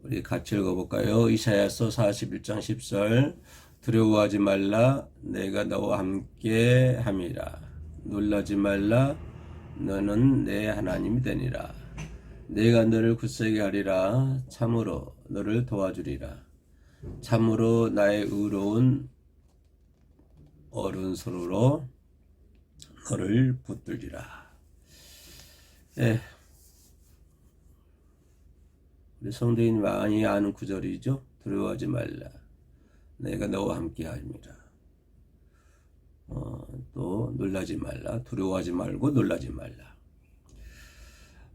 우리 같이 읽어볼까요? 이사야서 41장 10절. 두려워하지 말라, 내가 너와 함께 함이라. 놀라지 말라, 너는 내 하나님이 되니라. 내가 너를 굳세게 하리라. 참으로 너를 도와주리라. 참으로 나의 의로운 오른손으로 너를 붙들리라. 예, 우리 성도인 많이 아는 구절이죠. 두려워하지 말라, 내가 너와 함께 함이라. 또 놀라지 말라, 두려워하지 말고 놀라지 말라.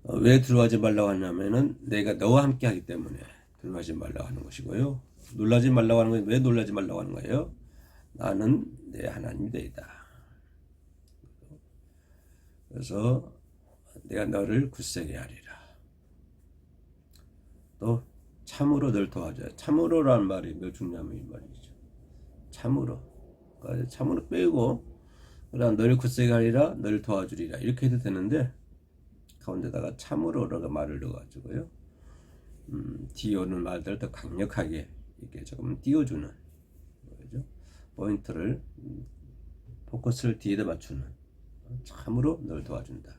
왜 두려워하지 말라고 하냐면은 내가 너와 함께 하기 때문에 두려워하지 말라고 하는 것이고요. 놀라지 말라고 하는 건 왜 놀라지 말라고 하는 거예요? 나는 내 하나님이 되이다. 그래서 내가 너를 굳세게 하리라. 또 참으로 널 도와줘야. 참으로라는 말이 몇 중요하면 이 말이죠. 참으로. 그러니까 참으로 빼고 그다음 너를 굳세게 하리라, 너를 도와주리라 이렇게 해도 되는데 가운데다가 참으로라고 말을 넣어가지고요. 뒤에 오는 말들을 더 강력하게 이렇게 조금 띄워주는 거죠. 포인트를 포커스를 뒤에다 맞추는. 참으로 널 도와준다.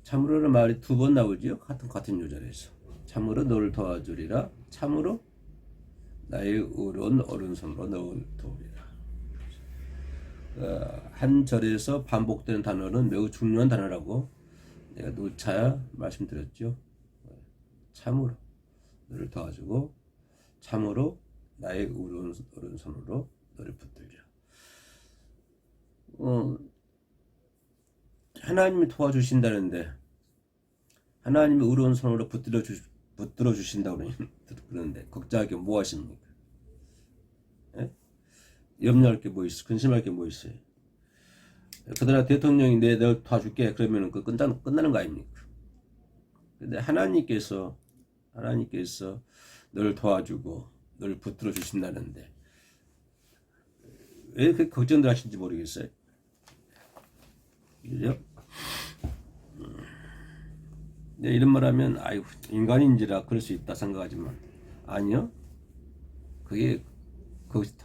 참으로는 말이 두 번 나오죠. 같은 요절에서. 참으로 너를 도와주리라. 참으로 나의 의로운 오른손으로 너를 도우리라. 한 절에서 반복되는 단어는 매우 중요한 단어라고 내가 누차 말씀드렸죠. 참으로 너를 도와주고 참으로 나의 의로운 오른손으로 너를 붙들려. 하나님이 도와주신다는데 하나님이 의로운 손으로 붙들어 주신다고 그러는데 걱정할 게 뭐 하십니까? 예? 염려할 게 뭐 있어? 근심할 게 뭐 있어요? 그 나라 대통령이 내가 도와줄게 그러면 그 끝나는 거 아닙니까? 근데 하나님께서 너를 도와주고 너를 붙들어 주신다는데 왜 그렇게 걱정들 하시는지 모르겠어요. 그죠? 이런 말 하면 아이고 인간인지라 그럴 수 있다 생각하지만 아니요. 그게 거기서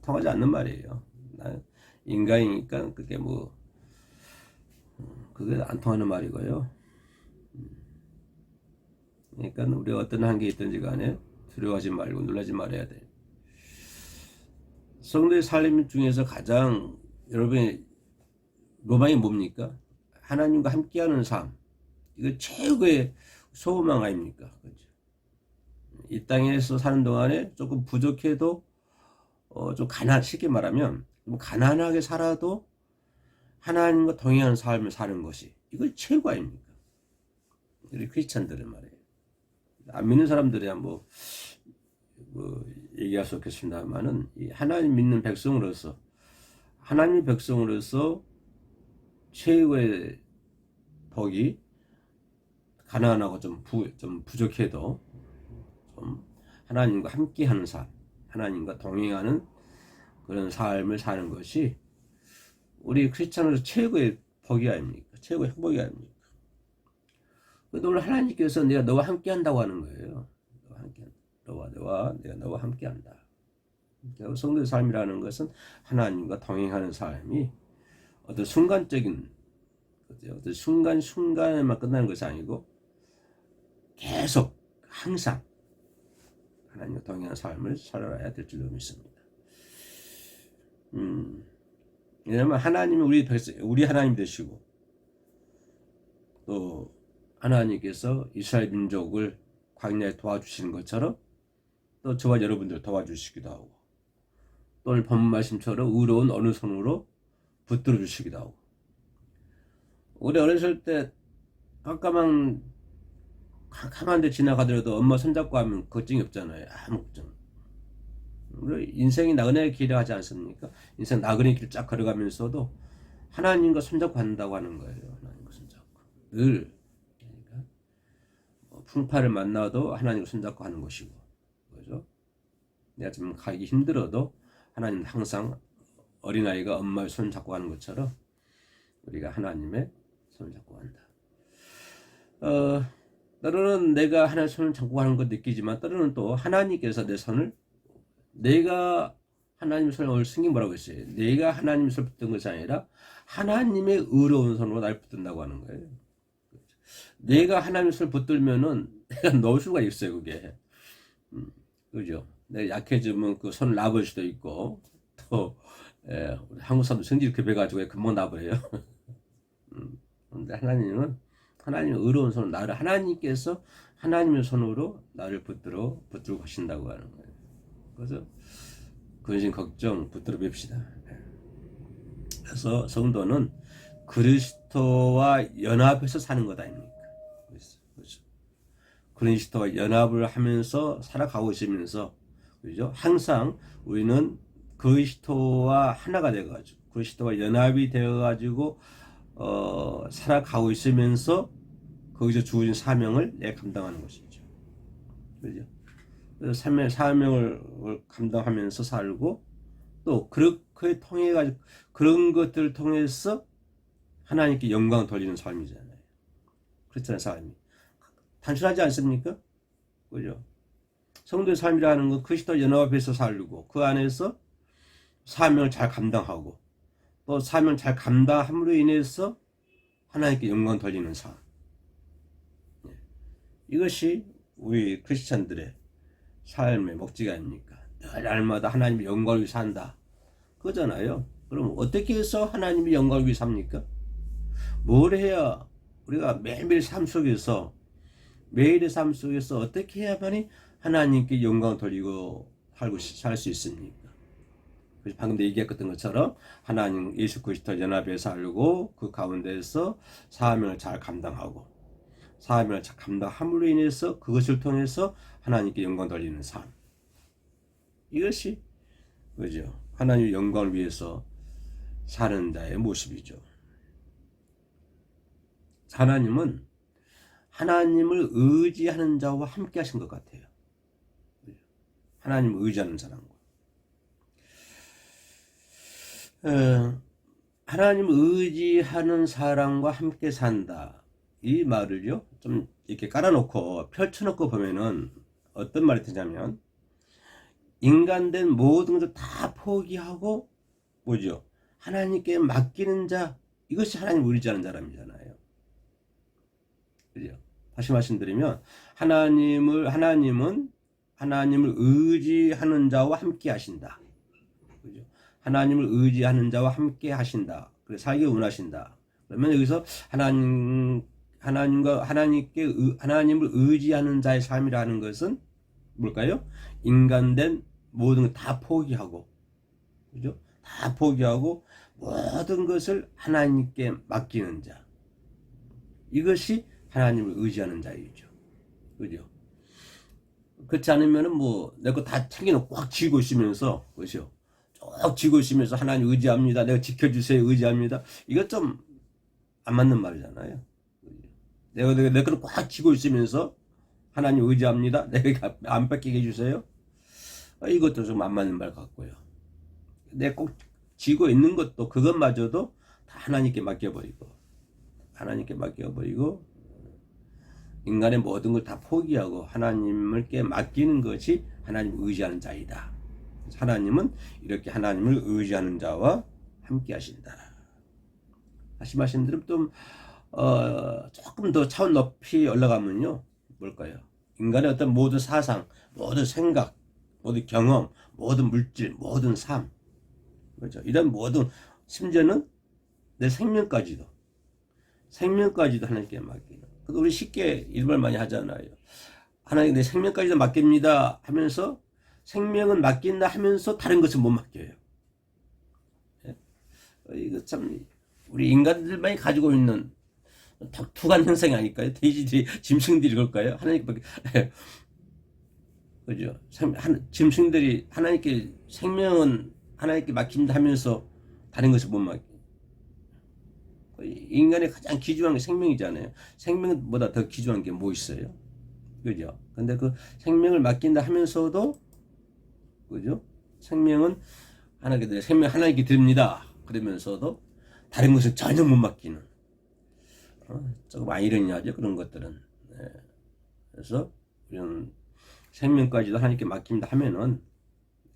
통하지 않는 말이에요. 인간이니까 그게 그게 안 통하는 말이고요. 그러니까 우리가 어떤 한계에 있든지 간에 두려워하지 말고 놀라지 말아야 돼. 성도의 삶 중에서 가장 여러분의 로망이 뭡니까? 하나님과 함께하는 삶. 이거 최고의 소망 아닙니까? 그렇죠? 이 땅에서 사는 동안에 조금 부족해도 좀 쉽게 말하면 좀 가난하게 살아도 하나님과 동행하는 삶을 사는 것이 이걸 최고 아닙니까? 우리 크리스찬들의 말이에요. 안 믿는 사람들이야 뭐 얘기할 수 없겠습니다만은 하나님 믿는 백성으로서 하나님의 백성으로서 최고의 복이 가난하고 좀 부족해도 좀 하나님과 함께하는 삶, 하나님과 동행하는 그런 삶을 사는 것이 우리 크리스찬으로서 최고의 복이 아닙니까? 최고의 행복이 아닙니까? 오늘 하나님께서 내가 너와 함께한다고 하는 거예요. 내가 너와 함께한다. 성도의 삶이라는 것은 하나님과 동행하는 삶이 어떤 순간적인 어떤 순간에만 끝나는 것이 아니고 계속 항상 하나님과 동행하는 삶을 살아야 될 줄로 믿습니다. 왜냐하면 하나님이 우리 하나님 되시고 또 하나님께서 이스라엘 민족을 광야에 도와주시는 것처럼 또 저와 여러분들 도와주시기도 하고 또 오늘 본문 말씀처럼 의로운 어느 손으로 붙들어 주시기도 하고 우리 어렸을 때 깜깜한 데 지나가더라도 엄마 손잡고 하면 걱정이 없잖아요. 아무 걱정. 우리 인생이 나그네의 길을 하지 않습니까? 인생 나그네 길 쫙 걸어가면서도 하나님과 손잡고 간다고 하는 거예요. 하나님과 손잡고 늘 그러니까 풍파를 만나도 하나님과 손잡고 하는 것이고 그죠? 내가 좀 가기 힘들어도 하나님은 항상 어린아이가 엄마의 손 잡고 가는 것처럼 우리가 하나님의 손을 잡고 간다. 어, 때로는 내가 하나님의 손을 잡고 하는 것 느끼지만 때로는 또 하나님께서 내 손을 내가 하나님의 손을 오늘 승기 뭐라고 했어요? 내가 하나님의 손을 붙든 것이 아니라 하나님의 의로운 손으로 날 붙든다고 하는 거예요. 내가 하나님의 손을 붙들면은 내가 놓을 수가 있어요, 그게. 그죠? 내가 약해지면 그 손을 놔볼 수도 있고, 또, 우리 한국 사람도 성질이 급해가지고 금방 놔버려요. 근데 하나님의 의로운 손으로 나를, 하나님께서 하나님의 손으로 나를 붙들고 가신다고 하는 거예요. 그래서 근심 걱정 붙들어 봅시다. 그래서 성도는 그리스도와 연합해서 사는 것 아닙니까? 그렇죠. 그리스도와 연합을 하면서 살아가고 있으면서, 그죠? 항상 우리는 그리스도와 하나가 되어가지고, 그리스도와 연합이 되어가지고, 살아가고 있으면서 거기서 주어진 사명을 내 감당하는 것이죠. 그죠? 사명을 감당하면서 살고, 또 그렇게 통해 가지고 그런 것들을 통해서 하나님께 영광 돌리는 삶이잖아요. 그렇잖아요, 삶이. 단순하지 않습니까? 그죠? 성도의 삶이라는 건 그리스도 연합해서 살고 그 안에서 사명을 잘 감당하고 또 사명을 잘 감당함으로 인해서 하나님께 영광 돌리는 삶. 이것이 우리 크리스찬들의 삶의 목적이 아닙니까? 날마다 하나님의 영광을 위해 산다. 그거잖아요. 그럼 어떻게 해서 하나님의 영광을 위해 삽니까? 뭘 해야 우리가 매일매일 삶 속에서 매일의 삶 속에서 어떻게 해야만이 하나님께 영광을 돌리고 살 수 있습니까? 방금 얘기했던 것처럼 하나님 예수 그리스도 연합에 살고 그 가운데서 사명을 잘 감당하고 사명을 잘 감당함으로 인해서 그것을 통해서 하나님께 영광 돌리는 삶. 이것이 그죠? 하나님의 영광을 위해서 사는 자의 모습이죠. 하나님은 하나님을 의지하는 자와 함께 하신 것 같아요. 하나님을 의지하는 사람과. 하나님을 의지하는 사람과 함께 산다. 이 말을요, 좀 이렇게 깔아놓고 펼쳐놓고 보면은 어떤 말이 되냐면, 인간된 모든 것을 다 포기하고, 뭐죠? 하나님께 맡기는 자, 이것이 하나님을 의지하는 사람이잖아요. 그죠? 다시 말씀드리면, 하나님은 하나님을 의지하는 자와 함께 하신다. 그죠? 하나님을 의지하는 자와 함께 하신다. 그래서 살기 원하신다. 그러면 여기서 하나님을 의지하는 자의 삶이라는 것은 뭘까요? 인간된 모든 걸 다 포기하고, 그죠? 다 포기하고 모든 것을 하나님께 맡기는 자. 이것이 하나님을 의지하는 자이죠. 그죠? 그렇지 않으면은 내 거 다 챙겨놓고 꽉 쥐고 있으면서, 그죠? 쭉 쥐고 있으면서 하나님 의지합니다. 내가 지켜주세요. 의지합니다. 이거 좀 안 맞는 말이잖아요. 내가 내 거를 꽉 쥐고 있으면서 하나님 의지합니다. 내가 안 뺏기게 해주세요. 이것도 좀 안 맞는 말 같고요. 내가 꼭 쥐고 있는 것도 그것마저도 다 하나님께 맡겨버리고 인간의 모든 걸 다 포기하고 하나님께 맡기는 것이 하나님을 의지하는 자이다. 하나님은 이렇게 하나님을 의지하는 자와 함께 하신다. 다시 말씀드리면 좀 조금 더 차원 높이 올라가면요, 뭘까요? 인간의 어떤 모든 사상, 모든 생각, 모든 경험, 모든 물질, 모든 삶, 그렇죠? 이런 모든, 심지어는 내 생명까지도 하나님께 맡기는. 우리 쉽게 이런 말 많이 하잖아요. 하나님 내 생명까지도 맡깁니다 하면서 생명은 맡긴다 하면서 다른 것은 못 맡겨요. 이거 참 우리 인간들만이 가지고 있는 투간 현상이 아닐까요? 돼지들이, 짐승들이 그럴까요? 하나님께 그죠? 짐승들이 하나님께 생명은 하나님께 맡긴다 하면서 다른 것을 못 맡겨. 인간의 가장 귀중한 게 생명이잖아요. 생명보다 더 귀중한 게 뭐 있어요? 그죠? 근데 그 생명을 맡긴다 하면서도, 그죠? 생명 하나님께 드립니다. 그러면서도 다른 것을 전혀 못 맡기는. 조금 아이러니하죠, 그런 것들은. 네. 그래서 이런 생명까지도 하나님께 맡긴다 하면은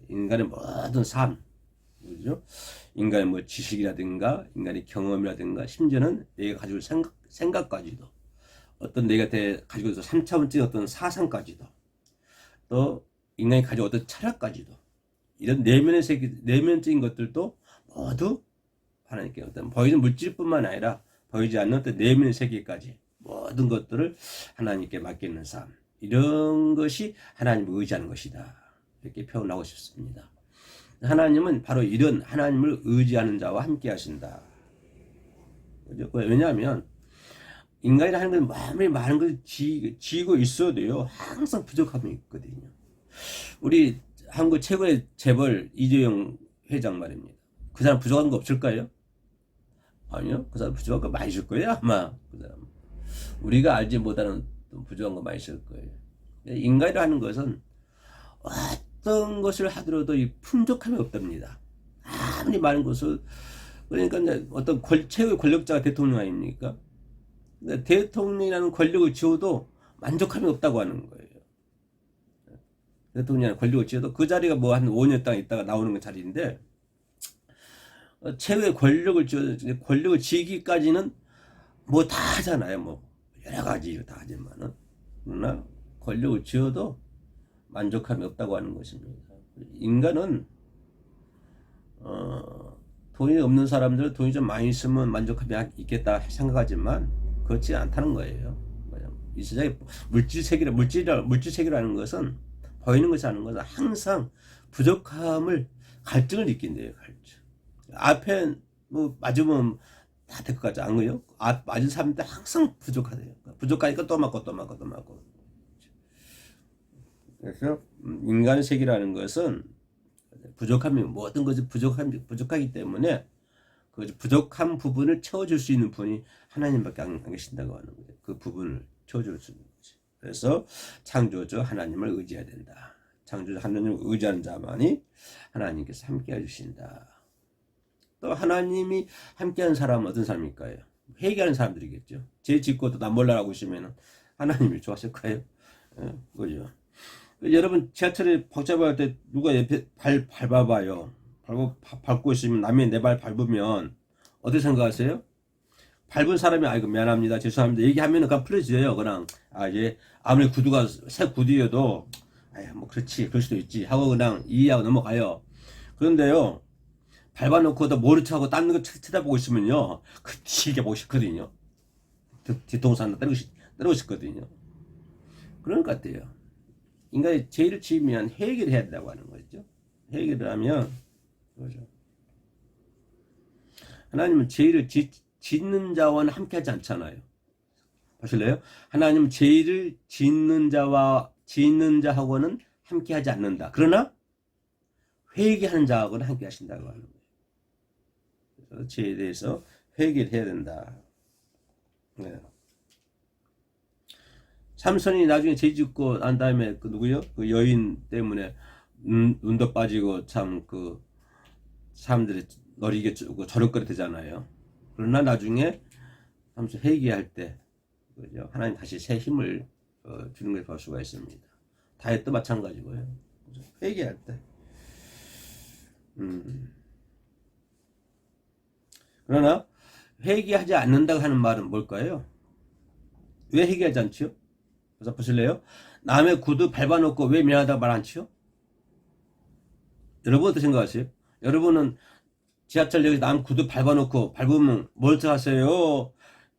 인간의 모든 삶, 그죠? 인간의 뭐 지식이라든가 인간의 경험이라든가 심지어는 내가 가지고 있는 생각까지도, 어떤 내가 가지고 있는 3차원적인 어떤 사상까지도, 또 인간이 가지고 어떤 철학까지도, 이런 내면적인 것들도 모두 하나님께 어떤 보이는 물질뿐만 아니라 보이지 않는 어떤 내면의 세계까지 모든 것들을 하나님께 맡기는 삶, 이런 것이 하나님을 의지하는 것이다, 이렇게 표현하고 싶습니다. 하나님은 바로 이런 하나님을 의지하는 자와 함께 하신다. 그죠? 왜냐하면 인간이라는 건 마음에 많은 것을 지고 있어도요, 항상 부족함이 있거든요. 우리 한국 최고의 재벌 이재용 회장 말입니다. 그 사람 부족한 거 없을까요? 아니요. 그 사람 부족한 거 많이 있을 거예요, 아마. 그 사람. 우리가 알지 못하는 부족한 거 많이 있을 거예요. 인간이라는 것은 어떤 것을 하더라도 이 풍족함이 없답니다. 아무리 많은 것을, 그러니까 이제 어떤 최고의 권력자가 대통령 아닙니까? 대통령이라는 권력을 지어도 만족함이 없다고 하는 거예요. 대통령이라는 권력을 지어도 그 자리가 뭐 한 5년 땅 있다가 나오는 자리인데, 최고의 권력을 지기까지는 뭐 다 하잖아요. 뭐 여러 가지 다 하지만은, 그러나 권력을 지어도 만족함이 없다고 하는 것입니다. 인간은 돈이 없는 사람들은 돈이 좀 많이 있으면 만족함이 있겠다 생각하지만 그렇지 않다는 거예요. 이 세상에 물질 세계라는 것은, 보이는 것이 아닌 것은 항상 부족함을, 갈증을 느낀대요. 갈증. 앞에 뭐 맞으면 다 될 것 같지 않아요? 맞은 사람들 항상 부족하대요. 부족하니까 또 맞고 또 맞고 또 맞고. 그래서 인간의 세계라는 것은 부족함이, 모든 것이 부족하기 때문에 그 부족한 부분을 채워줄 수 있는 분이 하나님밖에 안 계신다고 하는 거예요. 그 부분을 채워줄 수 있는 거지. 그래서 창조주 하나님을 의지해야 된다. 창조주 하나님을 의지하는 자만이 하나님께서 함께 해주신다. 또 하나님이 함께하는 사람은 어떤 사람일까요? 회개하는 사람들이겠죠. 죄 짓고 또 남 몰라라고 있으면 하나님이 좋아하실까요? 그죠? 여러분, 지하철에 복잡할 때 누가 옆에 밟아봐요. 밟고 있으면, 남이 내 발 밟으면 어떻게 생각하세요? 밟은 사람이 아이고 미안합니다, 죄송합니다 얘기하면은 그냥 풀어져요. 그냥 예, 아무리 구두가 새 구두여도 뭐 그렇지, 그럴 수도 있지 하고 그냥 이해하고 넘어가요. 그런데요, 밟아놓고도 모른 척하고 딴 거 쳐다보고 있으면요, 그 길게 보고 싶거든요. 뒤통수 때리고 싶거든요. 그런 것 같아요. 인간이 죄를 지으면 회개를 해야 된다고 하는 거죠. 회개를 하면, 그죠. 하나님은 죄를 짓는 자와는 함께하지 않잖아요. 보실래요? 하나님은 죄를 짓는 자하고는 함께하지 않는다. 그러나 회개하는 자하고는 함께하신다고 하는 거예요. 그래서 죄에 대해서 회개를 해야 된다. 네. 삼손이 나중에 죄 짓고 난 다음에 그 누구요? 그 여인 때문에 눈도 빠지고 참 그 사람들이 너리게 저럭거리 되잖아요. 그러나 나중에 삼손 회개할 때, 그죠? 하나님 다시 새 힘을 주는 걸 볼 수가 있습니다. 다윗도 마찬가지고요. 회개할 때. 그러나 회개하지 않는다고 하는 말은 뭘까요? 왜 회개하지 않지요? 그래서 보실래요? 남의 구두 밟아놓고 왜 미안하다고 말 안 치요? 여러분 어떻게 생각하세요? 여러분은 지하철역에서 남 구두 밟으면 뭘 하세요?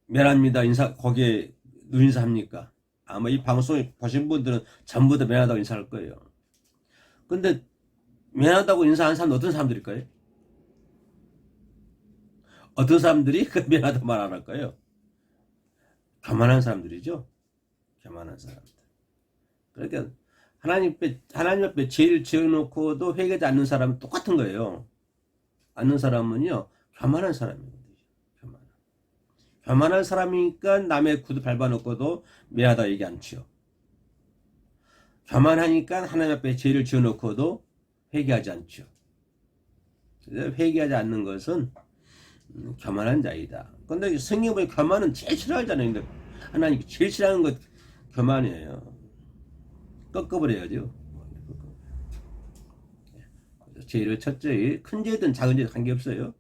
미안합니다 거기에 인사합니까? 아마 이 방송을 보신 분들은 전부 다 미안하다고 인사할 거예요. 근데 미안하다고 인사하는 사람은 어떤 사람들일까요? 어떤 사람들이 그 미안하다고 말 안 할까요? 교만한 사람들이죠. 교만한 사람들. 그러니까 하나님 앞에 죄를 지어놓고도 회개하지 않는 사람은 똑같은 거예요. 않는 사람은요, 교만한 사람이거든요. 교만한 사람이니까 남의 구두 밟아놓고도 미안하다 얘기 안 치요. 교만하니까 하나님 앞에 죄를 지어놓고도 회개하지 않죠. 회개하지 않는 것은 교만한 자이다. 근데 성경 보면 교만은 제일 싫어하잖아요. 근데 하나님 제일 싫어하는 것 교만이에요. 꺾어버려야죠. 제일 첫째, 큰 죄든 작은 죄든 관계없어요.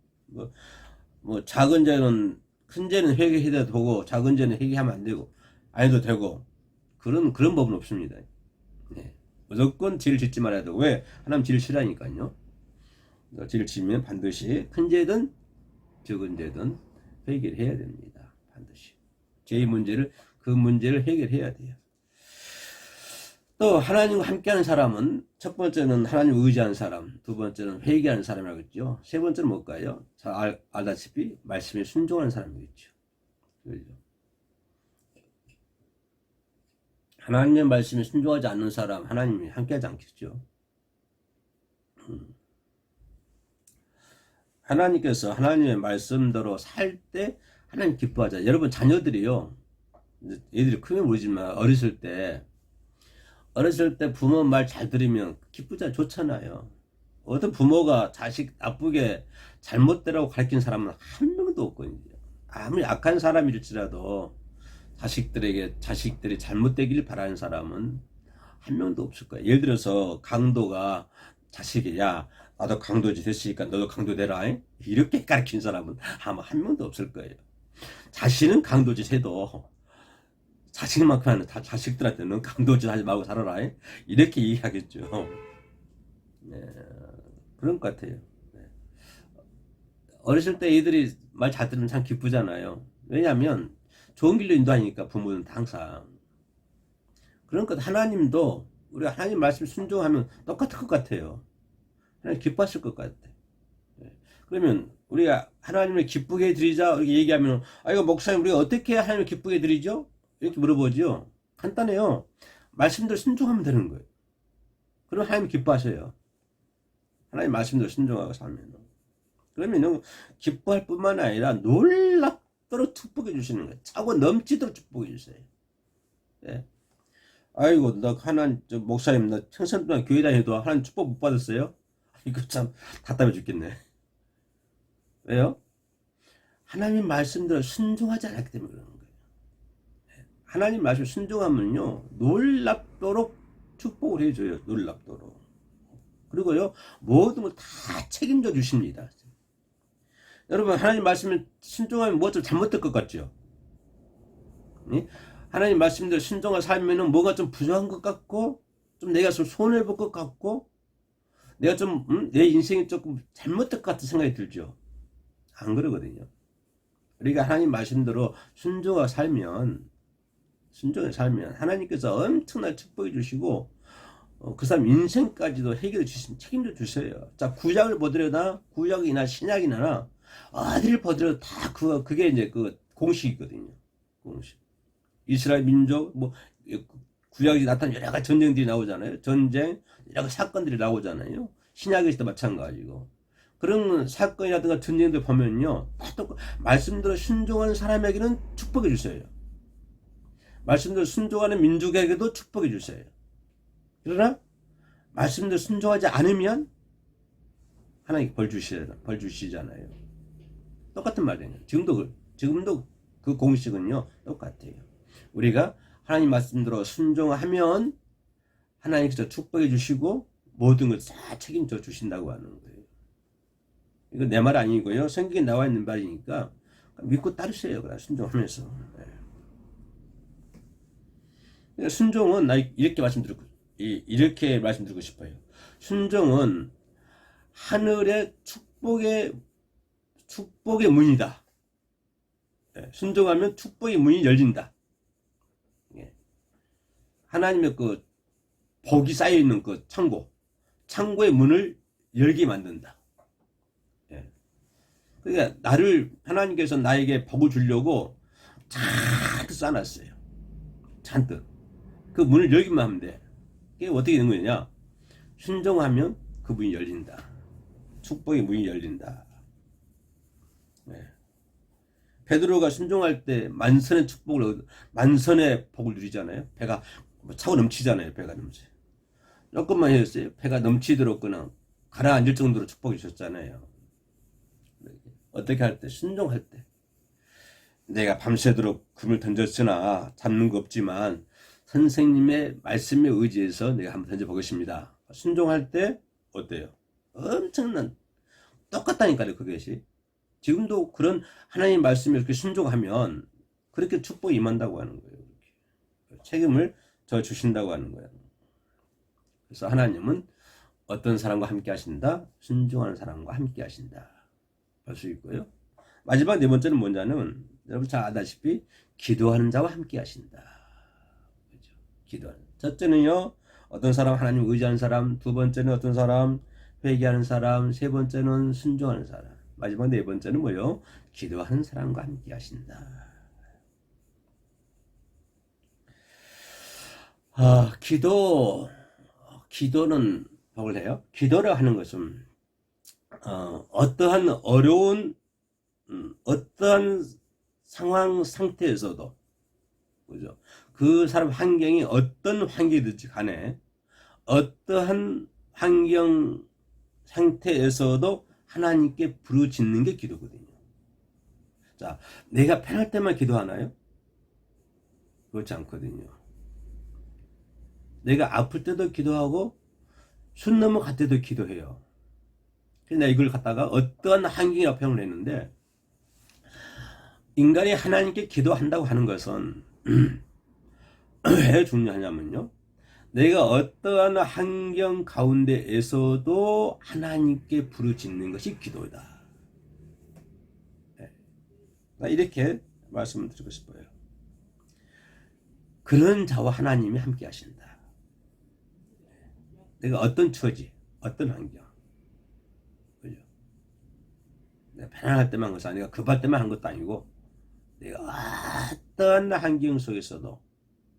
뭐 작은 죄는 큰 죄는 회개해도 되고 작은 죄는 회개하면 안 되고 안 해도 되고 그런 법은 없습니다. 네. 무조건 죄를 짓지 말아야 되고 왜? 하나님 죄를 싫어하니까요. 죄를 지면 반드시 큰 죄든 적은 죄든 해결을 해야 됩니다. 반드시 죄의 문제를 그 문제를 해결해야 돼요. 또 하나님과 함께하는 사람은 첫 번째는 하나님 의지하는 사람, 두 번째는 회개하는 사람이라고 했죠. 세 번째는 뭘까요? 잘 알다시피 말씀에 순종하는 사람이겠죠. 그렇죠? 하나님의 말씀에 순종하지 않는 사람, 하나님이 함께하지 않겠죠. 하나님께서 하나님의 말씀대로 살 때 하나님 기뻐하자. 여러분 자녀들이요. 애들이 크면 모르지만 어렸을 때 부모 말 잘 들으면 기쁘잖아. 좋잖아요. 어떤 부모가 자식 나쁘게 잘못되라고 가르친 사람은 한 명도 없거든요. 아무리 악한 사람일지라도 자식들이 잘못되길 바라는 사람은 한 명도 없을 거예요. 예를 들어서 강도가 자식이 야 나도 강도지 됐으니까 너도 강도 되라 이렇게 가르친 사람은 아마 한 명도 없을 거예요. 자신은 강도짓 해도 자식만큼 다 자식들한테는 강도짓 하지 말고 살아라 이렇게 얘기하겠죠. 네, 그런 것 같아요. 네. 어렸을 때 애들이 말 잘 들으면 참 기쁘잖아요. 왜냐하면 좋은 길로 인도하니까 부모는 항상. 그러니까 하나님도 우리가 하나님 말씀 순종하면 똑같을 것 같아요. 하나님 기뻐하실 것 같아. 네. 그러면 우리가 하나님을 기쁘게 드리자 이렇게 얘기하면 이거 목사님 우리가 어떻게 하나님을 기쁘게 드리죠? 이렇게 물어보죠. 간단해요. 말씀대로 순종하면 되는 거예요. 그럼 하나님 기뻐하셔요. 하나님 말씀대로 순종하고 살면. 그러면 기뻐할 뿐만 아니라 놀랍도록 축복해 주시는 거예요. 차고 넘치도록 축복해 주세요. 네. 아이고 나 하나님 목사님 나 평생 동안 교회 다녀도 하나님 축복 못 받았어요? 이거 참 답답해 죽겠네. 왜요? 하나님 말씀대로 순종하지 않았기 때문에 그러는 거예요. 하나님 말씀 순종하면요 놀랍도록 축복을 해줘요. 놀랍도록. 그리고요 모든 걸 다 책임져 주십니다. 여러분 하나님 말씀을 순종하면 뭐 좀 잘못될 것 같죠? 네? 하나님 말씀대로 순종을 살면은 뭐가 좀 부족한 것 같고 좀 내가 좀 손해를 볼 것 같고 내가 좀 내 인생이 조금 잘못될 것 같은 생각이 들죠. 안 그러거든요. 우리가 하나님 말씀대로 순종하고 살면 하나님께서 엄청나게 축복해 주시고 그 사람 인생까지도 해결해 주신 책임져 주세요. 자 구약을 보더라도 구약이나 신약이나 어디를 보더라도 다 그게 이제 그 공식이거든요. 공식. 이스라엘 민족 뭐 구약이 나타난 여러 가지 전쟁들이 나오잖아요. 전쟁 여러 가지 사건들이 나오잖아요. 신약에서도 마찬가지고 그런 사건이라든가 전쟁들 보면요 또 말씀대로 순종하는 사람에게는 축복해 주세요. 말씀대로 순종하는 민족에게도 축복해 주세요. 그러나 말씀대로 순종하지 않으면 하나님 벌 주시잖아요. 똑같은 말이에요. 지금도 그 공식은요 똑같아요. 우리가 하나님 말씀대로 순종하면 하나님께서 축복해 주시고 모든 걸 다 책임져 주신다고 하는 거예요. 이거 내 말 아니고요. 성경에 나와 있는 말이니까 믿고 따르세요. 그냥 순종하면서. 네. 순종은 나 이렇게 말씀드리고 싶어요. 순종은 하늘의 축복의 문이다. 순종하면 축복의 문이 열린다. 하나님의 그 복이 쌓여 있는 그 창고의 문을 열게 만든다. 그러니까 하나님께서 나에게 복을 주려고 잔뜩 쌓아놨어요. 잔뜩. 그 문을 열기만 하면 돼. 그게 어떻게 되는 거냐? 순종하면 그 문이 열린다. 축복의 문이 열린다. 베드로가 순종할 때 만선의 복을 누리잖아요. 배가 차고 넘치잖아요. 배가 넘치. 조금만 했어요. 배가 넘치도록 그냥 가라앉을 정도로 축복해 주셨잖아요. 어떻게 할 때? 순종할 때. 내가 밤새도록 금을 던졌으나 잡는 거 없지만 선생님의 말씀에 의지해서 내가 한번 던져보겠습니다. 순종할 때 어때요? 엄청난 똑같다니까요. 그것이. 지금도 그런 하나님 말씀에 이렇게 순종하면 그렇게 축복이 임한다고 하는 거예요. 이렇게. 책임을 져 주신다고 하는 거예요. 그래서 하나님은 어떤 사람과 함께 하신다? 순종하는 사람과 함께 하신다. 할 수 있고요. 마지막 네 번째는 뭐냐면 여러분 잘 아다시피 기도하는 자와 함께 하신다. 그렇죠? 기도하는. 첫째는요. 어떤 사람 하나님 의지하는 사람, 두 번째는 어떤 사람 회개하는 사람, 세 번째는 순종하는 사람. 마지막 네 번째는 뭐요? 기도하는 사람과 함께 하신다. 기도는 뭐를 해요? 기도를 하는 것은 어떠한 어려운 어떠한 상황 상태에서도 그죠? 그 사람 환경이 어떤 환경이든지 간에 어떠한 환경 상태에서도 하나님께 부르짖는 게 기도거든요. 자, 내가 편할 때만 기도하나요? 그렇지 않거든요. 내가 아플 때도 기도하고 숨 넘어갈 때도 기도해요. 그래서 이걸 갖다가 어떠한 환경이 표현을 했는데 인간이 하나님께 기도한다고 하는 것은 왜 중요하냐면요. 내가 어떠한 환경 가운데에서도 하나님께 부르짖는 것이 기도다. 이렇게 말씀을 드리고 싶어요. 그런 자와 하나님이 함께 하신다. 내가 어떤 처지, 어떤 환경, 그죠? 내가 편안할 때만 한 것이 아니라 급할 때만 한 것도 아니고, 내가 어떤 환경 속에서도,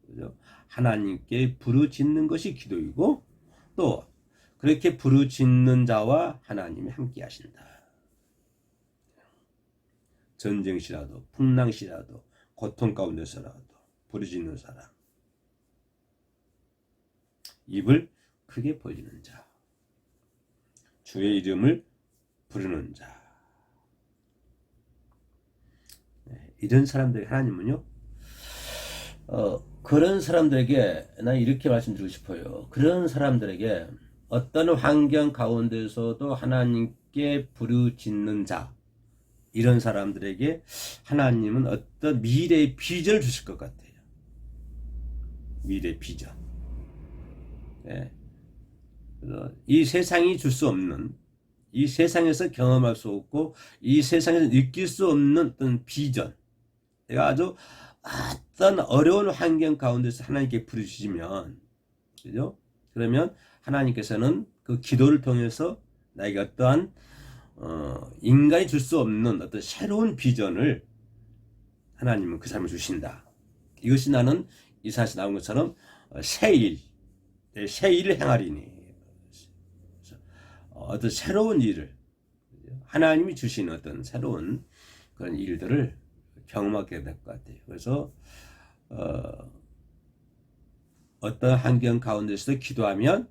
그죠? 하나님께 부르짖는 것이 기도이고, 또 그렇게 부르짖는 자와 하나님이 함께 하신다. 전쟁시라도, 풍랑시라도, 고통 가운데서라도 부르짖는 사람. 입을 크게 벌리는 자. 주의 이름을 부르는 자. 이런 사람들이 하나님은요. 그런 사람들에게 난 이렇게 말씀드리고 싶어요. 그런 사람들에게 어떤 환경 가운데서도 하나님께 부르짖는 자. 이런 사람들에게 하나님은 어떤 미래의 비전을 주실 것 같아요. 미래의 비전. 네. 이 세상이 줄 수 없는, 이 세상에서 경험할 수 없고, 이 세상에서 느낄 수 없는 어떤 비전. 내가 아주 어떤 어려운 환경 가운데서 하나님께 부르시면, 그죠? 그러면 하나님께서는 그 기도를 통해서 나에게 어떠한 인간이 줄 수 없는 어떤 새로운 비전을 하나님은 그 사람을 주신다. 이것이 나는 이사야서 나온 것처럼 새 일을 행하리니. 어떤 새로운 일을 하나님이 주신 어떤 새로운 그런 일들을 경험하게 될 것 같아요. 그래서 어떤 환경 가운데서도 기도하면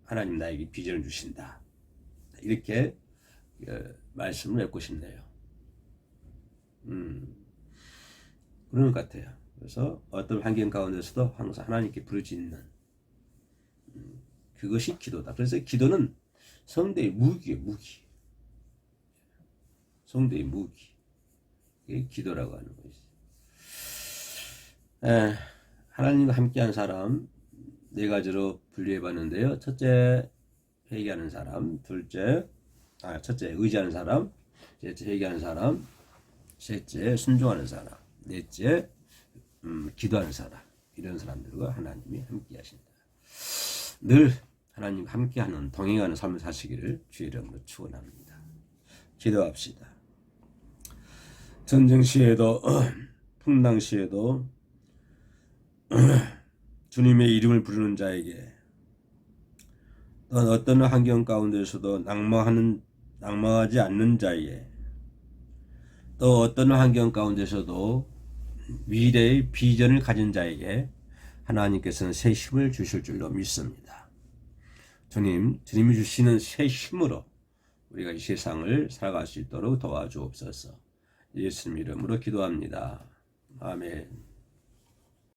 하나님 나에게 비전을 주신다. 이렇게 말씀을 맺고 싶네요. 그런 것 같아요. 그래서 어떤 환경 가운데서도 항상 하나님께 부르짖는 그것이 기도다. 그래서 기도는 성도의 무기예요. 무기. 성도의 무기. 이게 기도라고 하는 것이죠. 하나님과 함께한 사람 네 가지로 분류해 봤는데요. 첫째, 회개하는 사람. 첫째, 의지하는 사람. 셋째, 회개하는 사람. 셋째, 순종하는 사람. 넷째, 기도하는 사람. 이런 사람들과 하나님이 함께 하신다. 늘 하나님과 함께하는 동행하는 삶을 사시기를 주의 이름으로 축원합니다. 기도합시다. 전쟁 시에도 풍랑 시에도 주님의 이름을 부르는 자에게 또한 어떤 환경 가운데서도 낙망하지 않는 자에게 또 어떤 환경 가운데서도 미래의 비전을 가진 자에게 하나님께서는 새 힘을 주실 줄로 믿습니다. 주님이 주시는 새 힘으로 우리가 이 세상을 살아갈 수 있도록 도와주옵소서. 예수님 이름으로 기도합니다. 아멘.